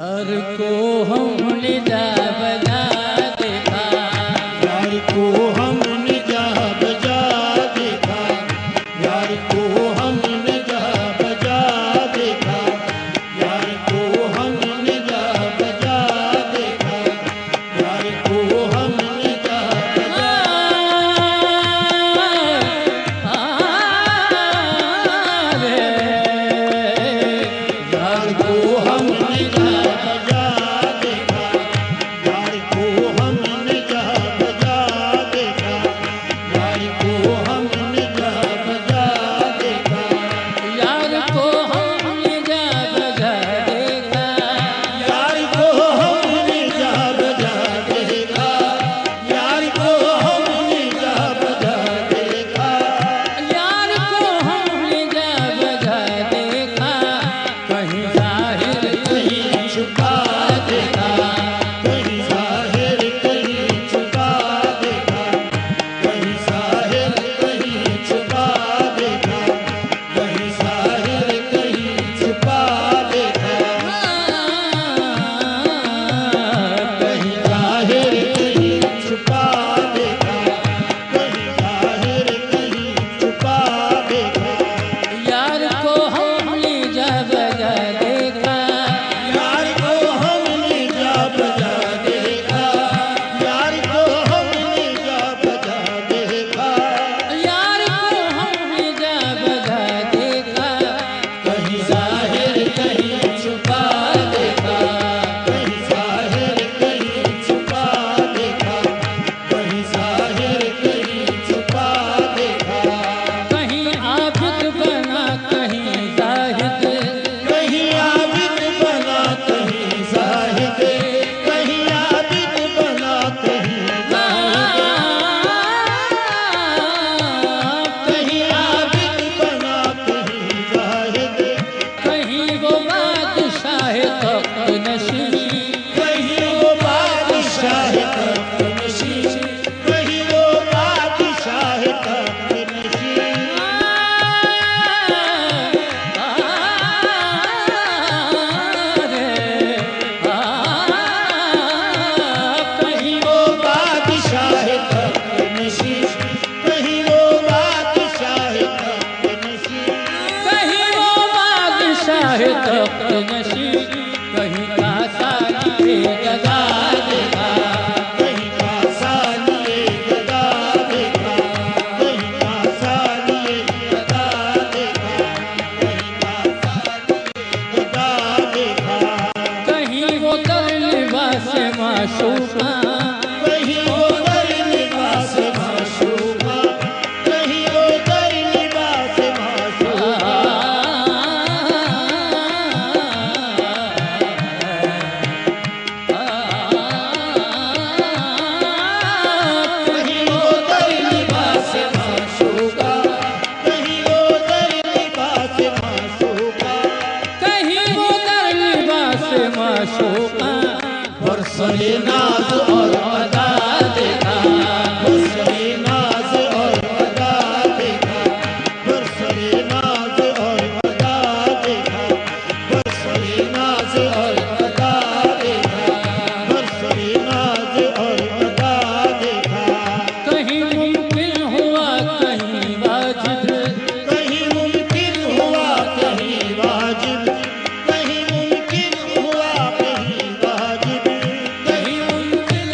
हर को हमने जा बजा देखा, यार को हमने जा बजा देखा, यार को हमने जा बजा देखा, यार को हमने जा बजा देखा, यार को हमने जा बजा यार को हमने जा बजा देखा, यार को हमने जा बजा देखा, यार को हमने जा बजा देखा, यार को हमने जा बजा देखा, यार को हमने जा बजा देखा, यार को हमने जा बजा देखा, यार को हमने जा बजा देखा। कहीं जाहिर कहीं छुपा देखा, कहीं जाहिर कहीं छुपा देखा, कहीं जाहिर कहीं छुपा देखा, कहीं जाहिर कहीं छुपा देखा, कहीं जाहिर कहीं छुपा देखा, कहीं जाहिर कहीं छुपा देखा, यार को हमने जा बजा देखा, यार को हमने जा बजा देखा, यार को हमने जा बजा देखा, यार को हमने जा बजा देखा। कहीं जाहिर कहीं छुपा देखा, कहीं जाहिर कहीं छुपा देखा, कहीं जाहिर कहीं छुपा देखा, कहीं आबिद बना कहीं जाहिद, कहीं आबिद बना कहीं जाहिद, कहीं आबिद बना कहीं जाहिद, कहीं आबिद बना कहीं जाहिद, कहीं वो बादशाह तख्त नशीं, कहीं वो बादशाह तख्त नशीं, कहीं वो बादशाह तख्त नशीं, कहीं वो बादशाह तख्त नशीं, कहीं वो बादशाह तख्त नशीं, कहीं वो बादशाह तख्त नशीं, कहीं कासा के गदा देखा, कहीं का सालिए गदा देखा, कहीं का सालिए गदा देखा, कहीं का सालिए गदा देखा, कहीं वो तर लिबास माशूका, कहीं वो दर लिबास माशूका, कहीं वो दर लिबास माशूका, कहीं वो दर लिबास माशूका, कहीं वो दर लिबास माशूका, कहीं वो तर लिबास माशूका। बरसरे नाज और अदा देखा, बरसरे नाज और अदा देखा, बरसरे नाज और अदा देखा, बरसरे नाज और अदा देखा, बरसरे नाज और अदा देखा, कहीं मुमकिन हुआ कहीं वाजिब, कहीं मुमकिन हुआ कहीं वाजिब, कहीं मुमकिन हुआ कहीं वाजिब, कहीं मुमकिन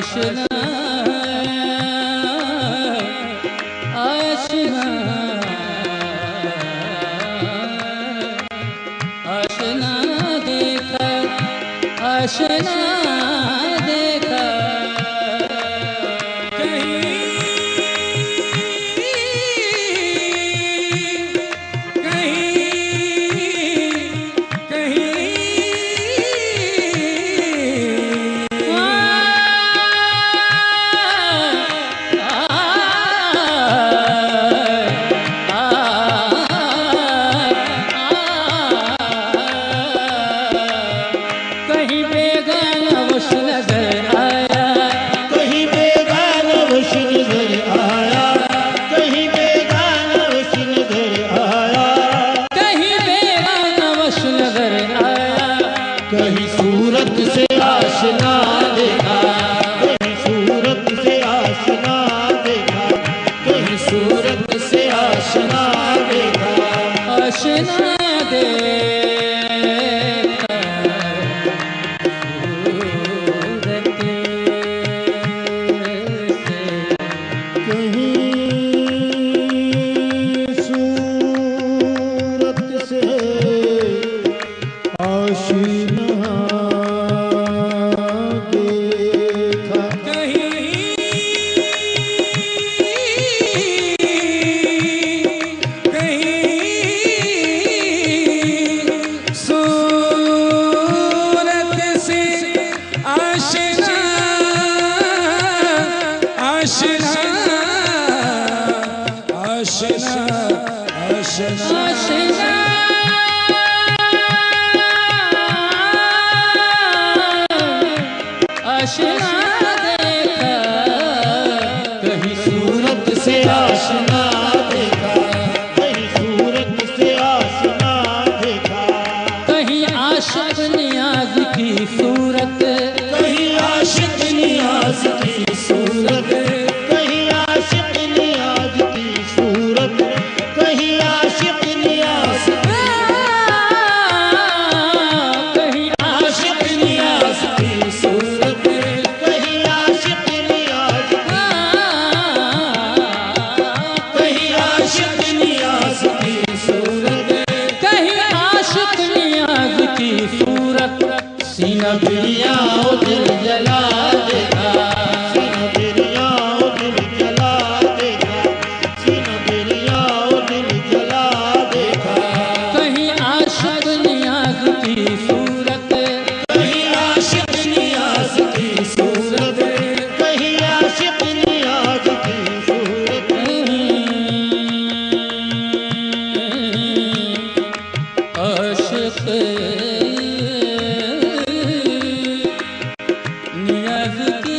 आशना आशना आशना देखा आशना देखा कहीं कहीं सूरत से आशना देखा, कहीं सूरत से आशना देखा, कहीं सूरत से आशना देखा, आशना देखा सूरत से आशना देखा कहीं सूरत से आशना देखा, कहीं सूरत से आशना देखा, कहीं आशिक नियाज की सूरत, कहीं आशिक नियाज की सूरत, कहीं आशिक नियाज की सूरत, कहीं आशिक नियाज, कहीं आशिक नियाज की सूरत, कहीं आशिक नियाज, कहीं आशिक नियाज की सूरत, कहीं आशिक नियाज की सूरत सीना बिरिया ओ दिल जला देखा, सीना बिरिया ओ दिल जला देखा, सीना बिरिया ओ दिल जला देखा, कहीं आशिक नियाज की सूरत, कहीं आशिक नियाज की सूरत, कहीं आशिक नियाज की सूरत, आशिक नियाज की